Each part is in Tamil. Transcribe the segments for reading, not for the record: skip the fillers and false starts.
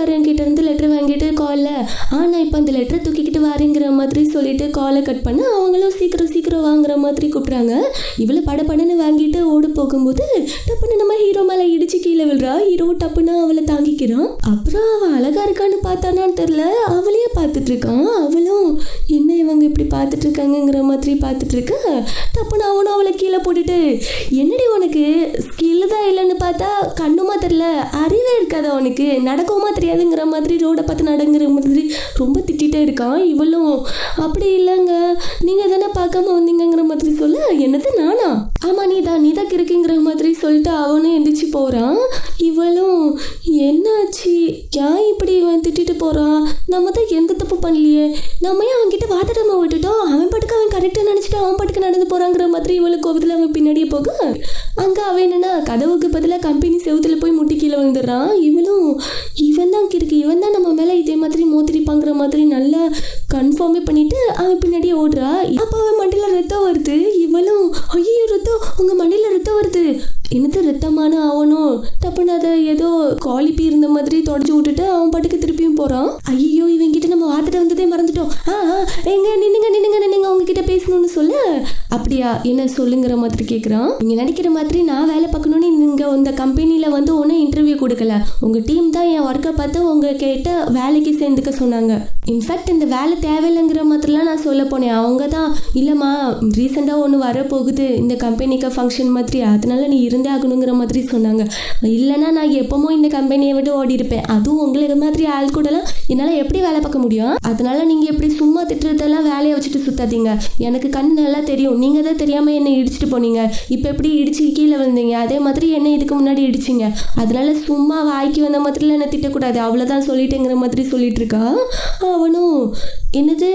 கம்பெனிக்காரன் கிட்ட இருந்து லெட்டர் வாங்கிட்டு காலில் நான் இப்போ அந்த லெட்டரை தூக்கிக்கிட்டு வாரேங்கிற மாதிரி சொல்லிட்டு காலை கட் பண்ண அவங்களும் சீக்கிரம் சீக்கிரம் வாங்குற மாதிரி கூப்பிட்றாங்க. இவளை படன்னு வாங்கிட்டு ஓடு போகும்போது டப்புன்னு நம்ம ஹீரோ மேலே இடிச்சு கீழே விழுறா. ஹீரோ டப்புன்னு அவளை தாங்கிக்கிறான். அப்புறம் அவள் அழகா இருக்கான்னு பார்த்தானான்னு தெரில, அவளையே பார்த்துட்டு இருக்கான். அவளும் என்ன இவங்க இப்படி பார்த்துட்டு இருக்காங்கிற மாதிரி பார்த்துட்டு இருக்க. டப்புன்னு அவனும் அவளை கீழே போட்டுட்டு என்னடி உனக்கு ஸ்கில் தான் இல்லைன்னு பார்த்தா கண்ணுமா தெரில, அறிவே இருக்காத உனக்கு, நடக்கவுமா தெரியாதுங்கிற மாதிரி ரோடை பார்த்து நடங்குற மாதிரி ரொம்ப திட்டிகிட்டே இருக்கான். இவளும் அப்படி இல்லைங்க, நீங்கள் தானே பார்க்காம வந்தீங்கிற மாதிரி சொல்ல, என்னது நானா, ஆமாம் நீ தான் இருக்குங்கிற மாதிரி சொல்லிட்டு அவனும் எந்திரிச்சு போகிறான். இவளும் என்னாச்சு, ஏன் இப்படி இவன் திட்டிட்டு போகிறான், நம்ம தான் எந்த தப்பு பண்ணலையே, நம்ம ஏன் அவன்கிட்ட வாதாடாம விட்டுட்டோம், அவன் பாட்டுக்கு அவன் கரெக்டாக நினச்சிட்டு அவன் பாட்டுக்கு நடந்து போகிறாங்கிற மாதிரி இவளுக்கு கோபத்தில் அவன் பின்னாடியே போக அங்கே அவன் என்னன்னா கதவுக்கு பதிலாக கம்பெனி செவுத்துல போய் முட்டி கீழே வந்துடுறான். இவளும் இவன் தான் இருக்கு, இவன் தான் நம்ம மேலே இதே மாதிரி மோத்திரிப்பாங்கிற மாதிரி நல்லா கன்ஃபார்மே பண்ணிட்டு அவன் பின்னாடியே ஓடுறா. அப்போ அவன் மண்டையில் ரத்தம் வருது. இவளும் ஐயோ ரத்தம், உங்கள் மண்டையில் ரத்தம் வருது, என்னது ரத்தமான அவனும் தப்புன்னு அதை ஏதோ காலிப்பி இருந்த மாதிரி தொடச்சி விட்டுட்டு அவன் பாட்டுக்கு திருப்பியும் போகிறான். ஐயோ இவங்கிட்ட நம்ம வார்த்தை வந்ததே மறந்துட்டோம், எங்க நின்னுங்க உங்ககிட்ட பேசணும்னு சொல்ல, அப்படியா என்ன சொல்லுங்கிற மாதிரி கேட்குறான். நீங்கள் நினைக்கிற மாதிரி நான் வேலை பார்க்கணுன்னு நீங்கள் இந்த கம்பெனியில் வந்து ஒன்றும் இன்டர்வியூ கொடுக்கல, உங்கள் டீம் தான் என் ஒர்க்கை பார்த்து உங்கள் கிட்ட வேலைக்கு சேர்ந்துக்க சொன்னாங்க. இன்ஃபேக்ட் இந்த வேலை தேவையில்லைங்கிற மாதிரிலாம் நான் சொல்ல போனேன். அவங்க தான் இல்லைம்மா ரீசெண்டாக ஒன்று வரப்போகுது இந்த கம்பெனிக்கு ஃபங்க்ஷன் மாதிரி, அதனால நீ இருந்தே ஆகணுங்கிற மாதிரி சொன்னாங்க. இல்லைனா நான் எப்பவும் இந்த கம்பெனியை விட்டு ஓடி இருப்பேன், அதுவும் உங்களுக்கு மாதிரி ஆள் கூடலாம் என்னால் எப்படி வேலை பார்க்க முடியும், அதனால நீங்கள் எப்படி சும்மா திட்டுறதெல்லாம் வேலையை வச்சுட்டு சுத்தாதீங்க, எனக்கு கண் நல்லா தெரியும், நீங்கள் தான் தெரியாமல் என்னை இடிச்சிட்டு போனீங்க, இப்போ எப்படி இடிச்சு கீழே வந்தீங்க, அதே மாதிரி என்னை இதுக்கு முன்னாடி இடிச்சிங்க, அதனால சும்மா வாய்க்கு வந்த மாதிரிலாம் என்ன திட்டக்கூடாது, அவ்வளோதான் சொல்லிட்டேங்கிற மாதிரி சொல்லிட்டு இருக்கா. அவனும் என்னது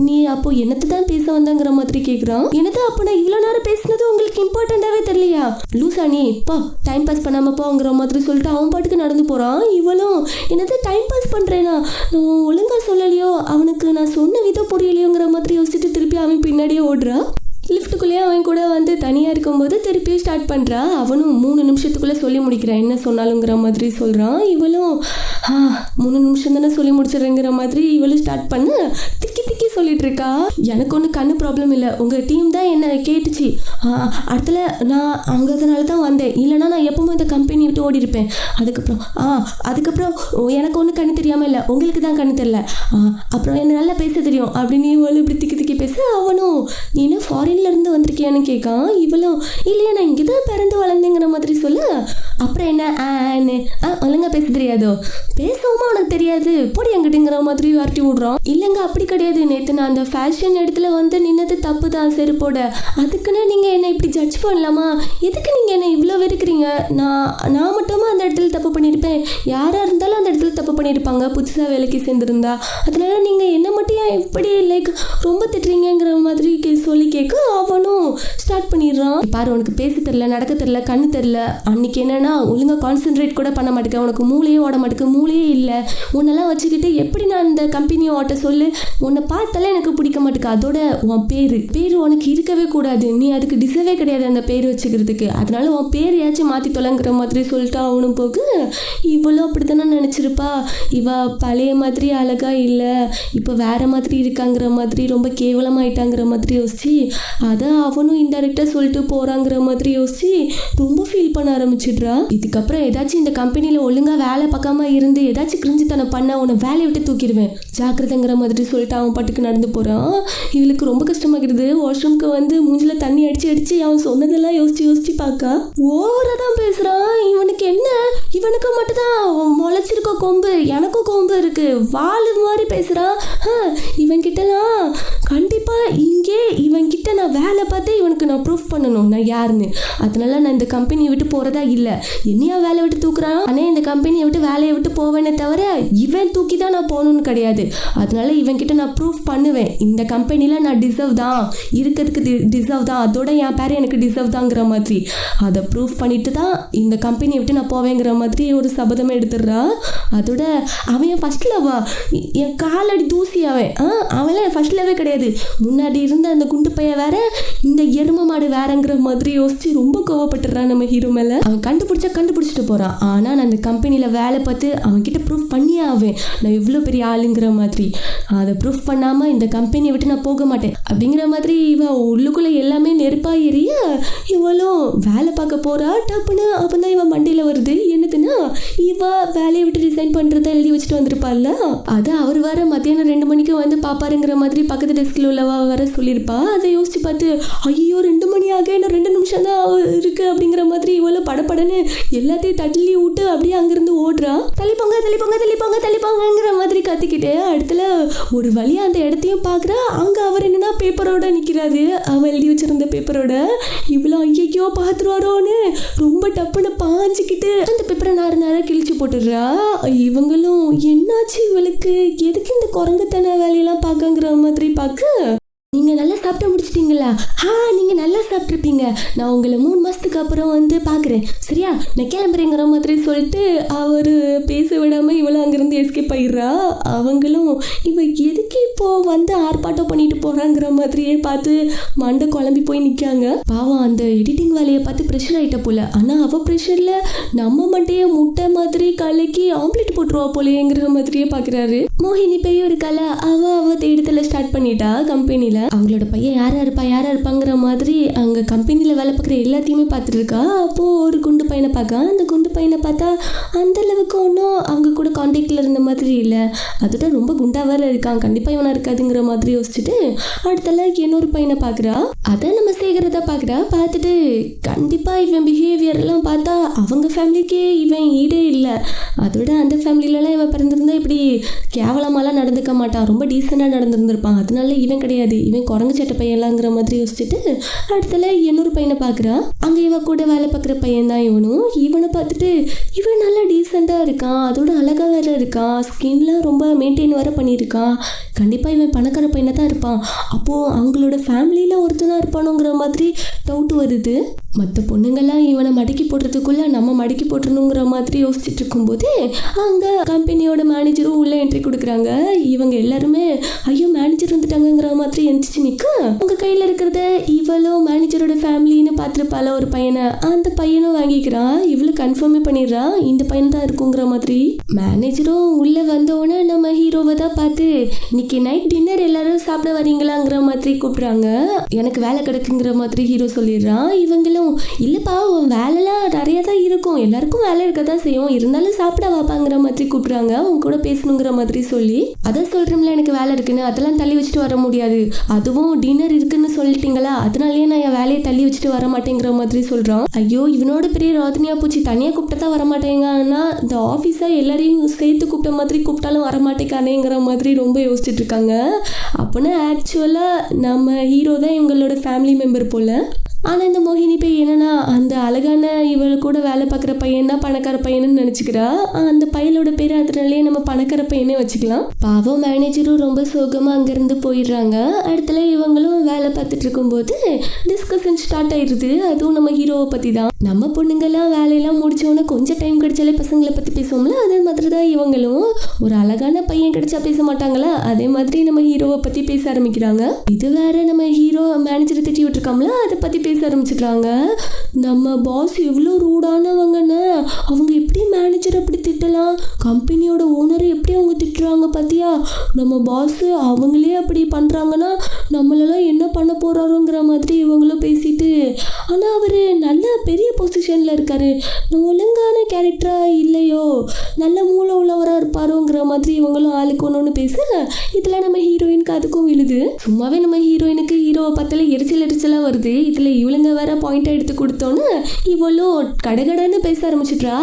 நீ அப்போ என்னத்தை தான் பேச வந்தங்கிற மாதிரி கேட்குறான். என்னது அப்போ நான் இவ்வளோ நேரம் பேசினது உங்களுக்கு இம்பார்ட்டண்ட்டாகவே தெரியலையா, லூசா நீ இப்போ டைம் பாஸ் பண்ணாமல் போங்கிற மாதிரி சொல்லிட்டு அவன் பாட்டுக்கு நடந்து போகிறான். இவளும் என்னது டைம் பாஸ் பண்ணுறேனா, நான் ஒழுங்காக சொல்லலையோ, அவனுக்கு நான் சொன்ன விதம் புரியலையோங்கிற மாதிரி யோசிச்சுட்டு திருப்பி அவன் பின்னாடியே ஓடுறா. லிஃப்ட்டுக்குள்ளேயே அவன் கூட வந்து தனியாக இருக்கும்போது திருப்பியும் ஸ்டார்ட் பண்ணுறா. அவனும் 3 நிமிஷத்துக்குள்ளே சொல்லி முடிக்கிறான் என்ன சொன்னாலுங்கிற மாதிரி சொல்கிறான். இவளும் 3 நிமிஷம் தானே சொல்லி முடிச்சிடுறேங்கிற மாதிரி இவளும் ஸ்டார்ட் பண்ண திக்கி சொல்லிட்டு இருக்கா. எனக்கு ஒன்றும் கண்ணு ப்ராப்ளம் இல்லை, உங்கள் டீம் தான் என்ன கேட்டுச்சு, அடுத்தல நான் அங்கேனால தான் வந்தேன், இல்லைனா நான் எப்பவும் இந்த கம்பெனி விட்டு ஓடி இருப்பேன். அதுக்கப்புறம் எனக்கு ஒன்றும் கண்ணு தெரியாமல் இல்லை, உங்களுக்கு தான் கண்ணு தெரியல, அப்புறம் என்ன நல்லா பேச தெரியும் அப்படின்னு இவளும் இப்படி திக்கி பேச. அவனும் நீ என்ன ஃபாரின்லேருந்து வந்திருக்கியான்னு கேட்கான். இவளும் இல்லையா நான் இங்கே தான் பிறந்து வளர்ந்தேங்கிற மாதிரி சொல்ல, அப்புறம் என்ன ஒழுங்கா பேச தெரியாதோ, பேசவுமா உனக்கு தெரியாது போடி என்கிட்டங்கிற மாதிரி வார்ட்டி விடுறான். இல்லைங்க அப்படி கிடையாது, நேற்று நான் அந்த ஃபேஷன் இடத்துல வந்து நின்னது தப்பு தான் செருப்போட, அதுக்குன்னு நீங்கள் என்னை இப்படி ஜட்ஜ் பண்ணலாமா, எதுக்கு நீங்கள் என்னை இவ்வளோ வெறுக்கிறீங்க, நான் மட்டுமா அந்த இடத்துல தப்பு பண்ணியிருப்பேன், யாராக இருந்தாலும் அந்த இடத்துல தப்பு பண்ணியிருப்பாங்க புதுசாக வேலைக்கு சேர்ந்துருந்தா, அதனால நீங்கள் என்ன மட்டும் ஏன் இப்படி லைக் ரொம்ப திட்டுறீங்கிற மாதிரி சொல்லி கேட்க அவனும் ஸ்டார்ட் பண்ணிடுறான். பாரு உனக்கு பேச தெரில, நடக்க தெரில, கண்ணு தெரில, அன்னைக்கு என்னன்னா ஒழுங்காக கான்சென்ட்ரேட் கூட பண்ண மாட்டேங்க, உனக்கு மூளையே ஓட மாட்டேங்க, மூளையே இல்லை, உன்னெல்லாம் வச்சுக்கிட்டு எப்படி நான் இந்த கம்பெனியை ஓட்ட சொல்லு, உன்னை பார்த்தாலே எனக்கு பிடிக்க மாட்டேங்க, அதோட உன் பேர் உனக்கு இருக்கவே கூடாது, நீ அதுக்கு டிசர்வே கிடையாது அந்த பேர் வச்சுக்கிறதுக்கு, அதனால உன் பேரையாச்சும் மாற்றி தொலைங்கிற மாதிரி சொல்லிட்டு அவனும் போக. இவ்வளோ அப்படி தானே நினச்சிருப்பா, இவ பழைய மாதிரி அழகா இல்லை, இப்போ வேற மாதிரி இருக்காங்கிற மாதிரி ரொம்ப கேவலமாயிட்டாங்கிற மாதிரி யோசிச்சு அதை அவனும் இன்டெரக்டாக சொல்லிட்டு போகிறாங்கிற மாதிரி யோசிச்சு ரொம்ப ஃபீல் பண்ண ஆரம்பிச்சிடுறா. இதுக்கப்புறம் ஏதாச்சும் இந்த கம்பெனியில் ஒழுங்காக வேலை பார்க்காம இருந்து ஏதாச்சும் கிரிஞ்சித்தனம் பண்ண உன்னை வேலையை விட்டு தூக்கிடுவேன் ஜாக்கிரதைங்கிற மாதிரி சொல்லிட்டு அவன் பாட்டுக்கு நடந்து போகிறான். இவளுக்கு ரொம்ப கஷ்டமாகிடுது. வாஷ்ரூம்க்கு வந்து மூஞ்சில் தண்ணி அடிச்சு அவன் சொன்னதெல்லாம் யோசிச்சு பார்க்கா. ஓவராக தான் பேசுகிறான். இவனுக்கு என்ன, இவனுக்கு மட்டும்தான் முளைச்சிருக்க கொம்பு, எனக்கும் கொம்பு இருக்கு, வாழு மாதிரி பேசுகிறான். இவன்கிட்டலாம் கண்டிப்பாக இங்கே இவன்கிட்ட நான் வேலை பார்த்தே இவனுக்கு நான் ப்ரூஃப் பண்ணணும் நான் யாருன்னு, அதனால நான் இந்த கம்பெனியை விட்டு போகிறதா இல்லை, என்னையா வேலை விட்டு தூக்குறான், ஆனால் இந்த கம்பெனியை விட்டு வேலையை விட்டு போவேனே தவிர இவன் தூக்கி தான் நான் போகணுன்னு கிடையாது, அதனால இவன்கிட்ட நான் ப்ரூஃப் பண்ணுவேன் இந்த கம்பெனியில் நான் டிசர்வ் தான், இருக்கிறதுக்கு டிசர்வ் தான், அதோட என் பேர் எனக்கு டிசர்வ் தாங்கிற மாதிரி அதை ப்ரூஃப் பண்ணிட்டு தான் இந்த கம்பெனியை விட்டு நான் போவேங்கிற மாதிரி ஒரு சபதம் எடுத்துடுறா. அதோட அவன் ஃபர்ஸ்ட் லவ்வா, என் காலடி தூசி அவன்லாம் ஃபர்ஸ்ட் லவ்வே கிடையாது, முன்னாடி இருந்த அந்த குண்டு பையன் வேற, இந்த எரும மாடு வேற, வேறங்கிற மாதிரி யோசிச்சு ரொம்ப கோவப்பட்டுறான் நம்ம ஹீரோ மேல. அவன் கண்டுபிடிச்சிட்டு போறான். ஆனா நான் அந்த கம்பெனில வேலை பார்த்து அவன் கிட்ட ப்ரூஃப் பண்ணியே ஆவேன் நான் எவ்வளவு பெரிய ஆளுங்கிற மாதிரி. அதை ப்ரூஃப் பண்ணாம இந்த கம்பெனியை விட்டு நான் போக மாட்டேன் அப்படிங்கிற மாதிரி இவன் உள்ளுக்குள்ள எல்லாமே நெருப்பா எரிய இவளும் வேலை பார்க்க போறா. டப்புன்னு அப்பதான் இவன் மண்டியில வருது என்னதுன்னா இவ வேலையை விட்டு ரிசைன் பண்றத எழுதி வச்சுட்டு வந்திருப்பாள்ல. அது அவர் வர மத்தியானம் 2 மணிக்கு வந்து பாப்பாருங்கிற மாதிரி பக்கத்து டெஸ்க்ல உள்ளவா வர சொல்லியிருப்பா. அதை யோசிச்சு பார்த்து ஐயோ 2 மணி ஆக இன்னும் 2 நிமிஷம் தான் இருக்கு அப்படிங்கிற மாதிரி இவ்வளோ படப்படன்னு எல்லாத்தையும் தள்ளி விட்டு அப்படியே அங்கிருந்து ஓடுறா. தள்ளிப்போங்க தள்ளிப்போங்க தள்ளிப்போங்க தள்ளிப்போங்கிற மாதிரி கத்திக்கிட்டு அடுத்துல ஒரு வழியா அந்த இடத்தையும் பாக்குறா. அங்க அவர் என்னன்னா பேப்பரோட நிக்கிறாரு, அவன் எழுதி வச்சிருந்த பேப்பரோட. இவ்வளோ ஐயோ பாத்துருவாரோன்னு ரொம்ப டப்புன்னு பாஞ்சுக்கிட்டு அந்த பேப்பரை நேர கிழிச்சு போட்டுடுறா. இவங்களும் என்னாச்சு இவளுக்கு எதுக்கு இந்த குரங்குத்தன வேலையெல்லாம் பார்க்கங்கிற மாதிரி பார்க்க. நீங்கள் நல்லா சாப்பிட்டு முடிச்சிட்டிங்களா? நீங்கள் நல்லா சாப்பிட்ருப்பீங்க. நான் உங்களை 3 மாதத்துக்கு அப்புறம் வந்து பார்க்குறேன் சரியா, நான் கிளம்புறேங்கிற மாதிரி சொல்லிட்டு அவர் பேச விடாமல் இவளும் அங்கேருந்து எஸ்கேப் ஆகிடுறா. அவங்களும் இவ எதுக்கு இப்போது வந்து ஆர்ப்பாட்டம் பண்ணிட்டு போகிறாங்கிற மாதிரியே பார்த்து மண்டை குழம்பி போய் நிற்காங்க. பாவம் அந்த எடிட்டிங் வேலையை பார்த்து ப்ரெஷர் ஆகிட்ட போல. ஆனால் அவள் ப்ரெஷரில் நம்ம மண்டையை முட்டை மாதிரி கலக்கி ஆம்லேட் போட்டுருவா போலேங்கிற மாதிரியே பார்க்குறாரு. மோகினி பெரிய ஒரு கலை அவள் தேடுதலை ஸ்டார்ட் பண்ணிட்டா கம்பெனியில். அவங்களோட பையன் யாரா இருப்பாங்கிற மாதிரி அங்கே கம்பெனியில் வேலை பார்க்குற எல்லாத்தையுமே பார்த்துட்டு இருக்கா. அப்போது ஒரு குண்டு பையனை பார்க்க, அந்த குண்டு பையனை பார்த்தா அந்த அளவுக்கு ஒன்றும் அவங்க கூட கான்டாக்டில் இருந்த மாதிரி இல்லை. அதோட ரொம்ப குண்டா வேற இருக்கான், கண்டிப்பாக இவனா இருக்காதுங்கிற மாதிரி யோசிச்சுட்டு அடுத்தல இன்னொரு பையனை பார்க்குறா. அதை நம்ம சேகரத்தை பார்க்குறா. பார்த்துட்டு கண்டிப்பாக இவன் பிஹேவியர் எல்லாம் பார்த்தா அவங்க ஃபேமிலிக்கே இவன் ஈடே இல்லை. அதோட அந்த ஃபேமிலியிலலாம் இவன் பிறந்திருந்தா இப்படி கேவலமாலாம் நடந்துக்க மாட்டான், ரொம்ப டீசெண்டாக நடந்துருந்துருப்பான். அதனால இவன் கிடையாது, இவன் குரங்கு சட்டை பையன்லாங்கிற மாதிரி யோசிச்சுட்டு அடுத்தல இன்னொரு பையனை பார்க்குறான். அங்கே இவன் கூட வேலை பார்க்குற பையன் தான் இவனும். இவனை பார்த்துட்டு இவன் நல்லா டீசெண்டாக இருக்கான், அதோட அழகாக வேற இருக்கான், ஸ்கின்லாம் ரொம்ப மெயின்டைன் வேற பண்ணியிருக்கான். கண்டிப்பாக இவன் பணக்கார பையனை தான் இருப்பான். அப்போது அவங்களோட ஃபேமிலியில் ஒருத்தனாக இருப்பானுங்கிற மாதிரி டவுட் வருது. மற்ற பொண்ணுங்கள்லாம் இவனை மடக்கி போடுறதுக்குள்ளே நம்ம மடக்கி போட்டுருணுங்கிற மாதிரி யோசிச்சுட்டு இருக்கும்போது அங்கே கம்பெனியோட மேனேஜரும் உள்ளே என்ட்ரி கொடுக்குறாங்க. இவங்க எல்லாருமே ஐயோ மேனேஜர் வந்துட்டாங்கிற மாதிரி எந்திரிச்சு நிற்க உங்கள் கையில் இருக்கிறத இவளோ மேனேஜரோட ஃபேமிலின்னு பார்த்துருப்பால ஒரு பையனை, அந்த பையனும் வாங்கிக்கிறான். இவ்வளோ கன்ஃபார்மே பண்ணிடுறா இந்த பையன் தான் இருக்குங்கிற மாதிரி. மேனேஜரும் உள்ளே வந்தோடனே நம்ம ஹீரோவை தான் பார்த்து இன்னைக்கு நைட் டின்னர் எல்லாரும் சாப்பிட வரீங்களாங்கிற மாதிரி கூப்பிட்றாங்க. எனக்கு வேலை கிடைக்குங்கிற மாதிரி ஹீரோ சொல்லிடுறான். இவங்களும் இல்லப்பா உன் வேலைலாம் நிறைய தான் இருக்கும், எல்லாருக்கும் வேலை இருக்க தான் செய்யும், இருந்தாலும் சாப்பிட வாப்பாங்கிற மாதிரி கூப்பிடுறாங்க. அவங்க கூட பேசணுங்கிற மாதிரி சொல்லி அதான் சொல்றோம்ல எனக்கு வேலை இருக்குன்னு, அதெல்லாம் தள்ளி வச்சுட்டு வர முடியாது, அதுவும் டின்னர் இருக்குன்னு சொல்லிட்டீங்களா அதனாலயே நான் என் வேலையை தள்ளி வச்சுட்டு வர மாட்டேங்கிற மாதிரி சொல்றான். ஐயோ இவனோட பெரிய ரோதனையா போச்சு, தனியா கூப்பிட்டா தான் வர மாட்டேங்கன்னா இந்த ஆஃபீஸா எல்லாரையும் சேர்த்து கூப்பிட்ட மாதிரி கூப்பிட்டாலும் வர மாட்டேங்கானேங்கிற மாதிரி ரொம்ப யோசிச்சுட்டு இருக்காங்க. அப்போனா ஆக்சுவலா நம்ம ஹீரோ தான் இவங்களோட ஃபேமிலி மெம்பர் போல. ஆனால் இந்த மோகினி போய் என்னன்னா அந்த அழகான இவள் கூட வேலை பார்க்குற பையன் தான் பணக்கார பையன்னு நினச்சிக்கிறா. அந்த பையனோட பேர் அதனாலேயே நம்ம பணக்கார பையனே வச்சுக்கலாம். பாவம் மேனேஜரும் ரொம்ப சோகமாக அங்கேருந்து போயிடுறாங்க. அடுத்தல இவங்களும் வேலை பார்த்துட்டு இருக்கும்போது டிஸ்கஷன் ஸ்டார்ட் ஆயிடுது. அதுவும் நம்ம ஹீரோவை பற்றி தான். நம்ம பொண்ணுங்கெல்லாம் வேலையெல்லாம் முடிச்சோன்னே கொஞ்சம் டைம் கிடைச்சாலே பசங்களை பற்றி பேசுவோம்ல, அதே மாதிரி தான் இவங்களும் ஒரு அழகான பையன் கிடைச்சா பேச மாட்டாங்களா, அதே மாதிரி நம்ம ஹீரோவை பற்றி பேச ஆரம்பிக்கிறாங்க. இது வேற நம்ம ஹீரோ மேனேஜரை திட்டி விட்டுருக்காங்களா, அதை பற்றி பேச ஆரம்பிச்சுக்கிறாங்க. நம்ம பாஸ் எவ்வளோ ரூடானவங்கன்னு, அவங்க எப்படி மேனேஜர் அப்படி திட்டலாம், கம்பெனியோட ஓனரை எப்படி அவங்க திட்டுறாங்க பார்த்தியா, நம்ம பாஸ் அவங்களே அப்படி பண்ணுறாங்கன்னா நம்மளெல்லாம் என்ன பண்ண போகிறாரோங்கிற மாதிரி இவங்களும் பேசிட்டு. ஆனால் அவர் நல்ல பெரிய பொசிஷனில் இருக்காரு, ஒழுங்கான கேரக்டராக இல்லையோ, நல்ல மூளை உள்ளவராக இருப்பாரோங்கிற மாதிரி இவங்களும் ஆளுக்கு ஒன்று பேச இதில் நம்ம ஹீரோயினுக்கு அதுக்கும் விழுது. சும்மாவே நம்ம ஹீரோயினுக்கு ஹீரோவை பார்த்தால எரிச்சலாக வருது. இதில் இவளுங்க வேற பாயிண்டாக எடுத்து கொடுத்தோன்னு இவ்வளோ கடகடன்னு பேச ஆரம்பிச்சிட்றா.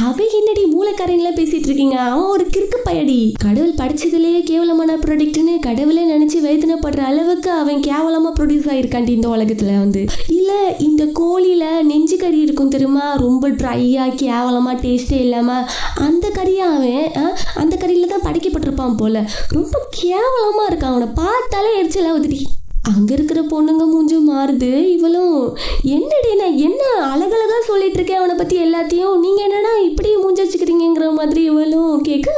அவ என்னடி மூளைக்காரங்களாம் பேசிட்டு இருக்கீங்க, அவன் ஒரு கிறுக்கு பயடி, கடவுள் படிச்சதுலேயே கேவலமான ப்ராடக்ட்னு கடவுளே நினச்சி வேதனைப்படுற அளவுக்கு அவன் கேவலமாக ப்ரொடியூஸ் ஆகிருக்காண்டி இந்த உலகத்தில் வந்து. இல்லை இந்த கோழியில் நெஞ்சு கறி இருக்கும் தெரியுமா, ரொம்ப ட்ரையாக கேவலமாக டேஸ்ட்டே இல்லாமல் அந்த கறியை அவன் அந்த கறியில் தான் படைக்கப்பட்டிருப்பான் போல், ரொம்ப கேவலமாக இருக்கான், அவனை பார்த்தாலே எரிச்சலாக வந்துடி. அங்கே இருக்கிற பொண்ணுங்க மூஞ்சும் மாறுது. இவளும் என்னடி நான் என்ன அழகழகாக சொல்லிட்டு இருக்கேன் அவனை பற்றி எல்லாத்தையும், நீங்கள் என்னன்னா இப்படி மூஞ்சி வச்சுக்கிறீங்கிற மாதிரி இவளும் கேட்க,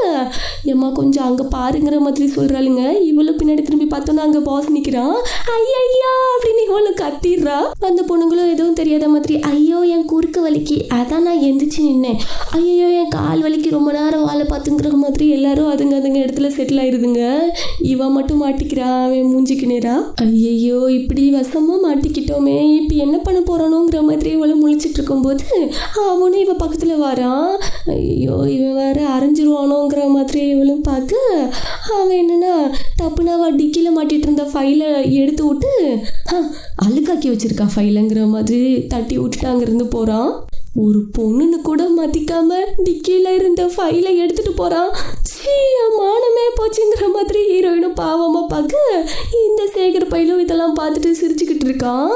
ஏம்மா கொஞ்சம் அங்கே பாருங்கிற மாதிரி சொல்கிறாளுங்க. இவளும் பின்னாடி திரும்பி பார்த்தோன்னா அங்கே பாஸ் நிற்கிறான். ஐயா அப்படின்னு இவளும் கத்திடுறா. அந்த பொண்ணுங்களும் எதுவும் தெரியாத மாதிரி ஐயோ என் குறுக்கு வலிக்கு அதான் நான் எந்திரிச்சு நின்னேன், ஐயோ என் கால் வலிக்கு ரொம்ப நேரம் வாழை பார்த்துங்கிற மாதிரி எல்லாரும் அதுங்க இடத்துல செட்டில் ஆயிருதுங்க. இவன் மட்டும் மாட்டிக்கிறான் அவன் மூஞ்சிக்கு நேரா. ஐயோ இப்படி வசமா மாட்டிக்கிட்டோமே, இப்போ என்ன பண்ண போறானோங்கிற மாதிரி இவளும் முழிச்சிட்டு இருக்கும்போது அவனும் இவ பக்கத்துல வரான். ஐயோ இவன் வேற அரைஞ்சிருவானோங்கிற மாதிரி இவளும் பார்க்க அவன் என்னன்னா தப்புனா டிக்கில மாட்டிட்டு இருந்த ஃபைலை எடுத்து விட்டு அழுக்காக்கி வச்சிருக்கா ஃபைலுங்கிற மாதிரி தட்டி விட்டுட்டு அங்கிருந்து போறான். ஒரு பொண்ணுன்னு கூட மதிக்காம டிக்கில இருந்த ஃபைலை எடுத்துட்டு போறான். மானமே போச்சுங்கிற மாதிரி ஹீரோயினும் பாவமா பார்க்க இந்த சேகர் பையிலும் இதெல்லாம் பார்த்துட்டு சிரிச்சுக்கிட்டு இருக்கான்.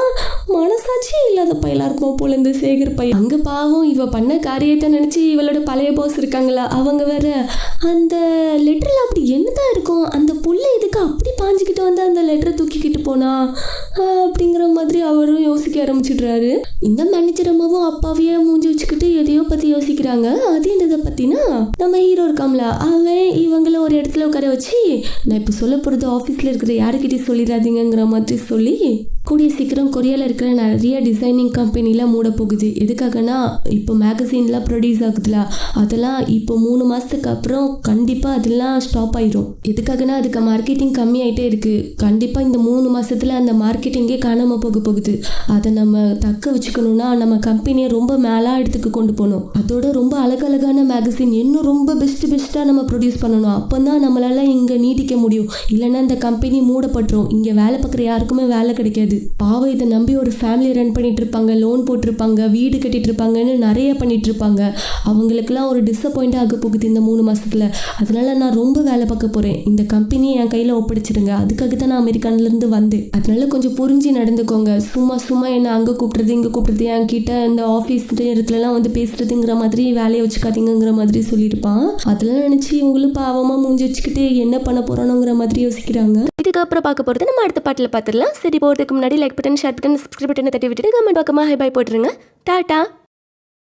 மனசாட்சி இல்லாத பையலா இருக்கும் போல இந்த சேகர் பை. அங்க பாவம் இவ பண்ண காரியத்தை நினைச்சு இவளோட பழைய பாஸ் இருக்காங்களா அவங்க வேற அந்த லெட்டர்ல அப்படி என்னதான் இருக்கும், அந்த புள்ள எதுக்கு அப்படி பாஞ்சுக்கிட்டு வந்து அந்த லெட்டரை தூக்கிக்கிட்டு போனா அப்படிங்கிற மாதிரி அவரும் யோசிக்க ஆரம்பிச்சிடுறாரு. இந்த மேனேஜர் அம்மாவும் அப்பாவையே மூஞ்சி வச்சுக்கிட்டு எதையோ பத்தி யோசிக்கிறாங்க. அது என்னதை பத்தினா நம்ம ஹீரோ இருக்காம்ல அவன் இவங்கள ஒரு இடத்துல உட்கார வச்சு நான் இப்போ சொல்ல போறது ஆஃபீஸ்ல இருக்கிற யாருக்கிட்டையும் சொல்லிடாதீங்கிற மாதிரி சொல்லி கூடிய சீக்கிரம் கொரியாவில் இருக்கிற நிறைய டிசைனிங் கம்பெனிலாம் மூட போகுது. எதுக்காகனா இப்போ மேகசின்லாம் ப்ரொடியூஸ் ஆகுதுல அதெல்லாம் இப்போ 3 மாதத்துக்கு அப்புறம் கண்டிப்பாக அதெல்லாம் ஸ்டாப் ஆயிரும். எதுக்காகனா அதுக்கு மார்க்கெட்டிங் கம்மியாயிட்டே இருக்குது. கண்டிப்பாக இந்த 3 மாதத்தில் அந்த மார்க்கெட்டிங்கே காணாமல் போகுது. அதை நம்ம தக்க வச்சுக்கணும்னா நம்ம கம்பெனியை ரொம்ப மேலா இடத்துக்கு கொண்டு போகணும். அதோட ரொம்ப அழகழகான மேகசின் இன்னும் ரொம்ப பெஸ்ட்டாக நம்ம ப்ரொடியூஸ் பண்ணணும். அப்போ தான் நம்மளால இங்கே நீடிக்க முடியும். இல்லைன்னா இந்த கம்பெனி மூடப்பட்டுரும். இங்கே வேலை பார்க்குற யாருக்குமே வேலை கிடைக்காது. பாவம் இதை நம்பி ஒரு ஃபேமிலி ரன் பண்ணிட்டு இருப்பாங்க, லோன் போட்டிருப்பாங்க, வீடு கட்டிட்டு இருப்பாங்கன்னு நிறைய பண்ணிட்டு இருப்பாங்க. அவங்களுக்குலாம் ஒரு டிசப்பாயிண்ட் ஆக போகுது இந்த 3 மாசத்துல. அதனால நான் ரொம்ப வேலை பார்க்க போறேன், இந்த கம்பெனியை என் கையில ஒப்படைச்சிருங்க. அதுக்காக தான் நான் அமெரிக்கான்ல இருந்து வந்தேன். அதனால கொஞ்சம் புரிஞ்சு நடந்துக்கோங்க. சும்மா என்ன அங்க கூப்பிடுறது இங்க கூப்பிடுறது என் கிட்ட இந்த ஆஃபீஸ் இடத்துலலாம் வந்து பேசுறதுங்கிற மாதிரி வேலையை வச்சுக்காதீங்கிற மாதிரி சொல்லியிருப்பான். அதெல்லாம் நினைச்சு இவங்களும் பாவமா மூஞ்சி வச்சுக்கிட்டு என்ன பண்ண போறானோங்கிற மாதிரி யோசிக்கிறாங்க. இதுக்கப்புறம் பார்க்க போறது நம்ம அடுத்த பாட்டில் பார்த்துடலாம். சரி போகிறதுக்கு முன்னாடி like button, share button, subscribe பட்டனை தட்டி விட்டுட்டு கமெண்ட் பக்கமாக ஹை பை போட்டுருங்க. டாட்டா.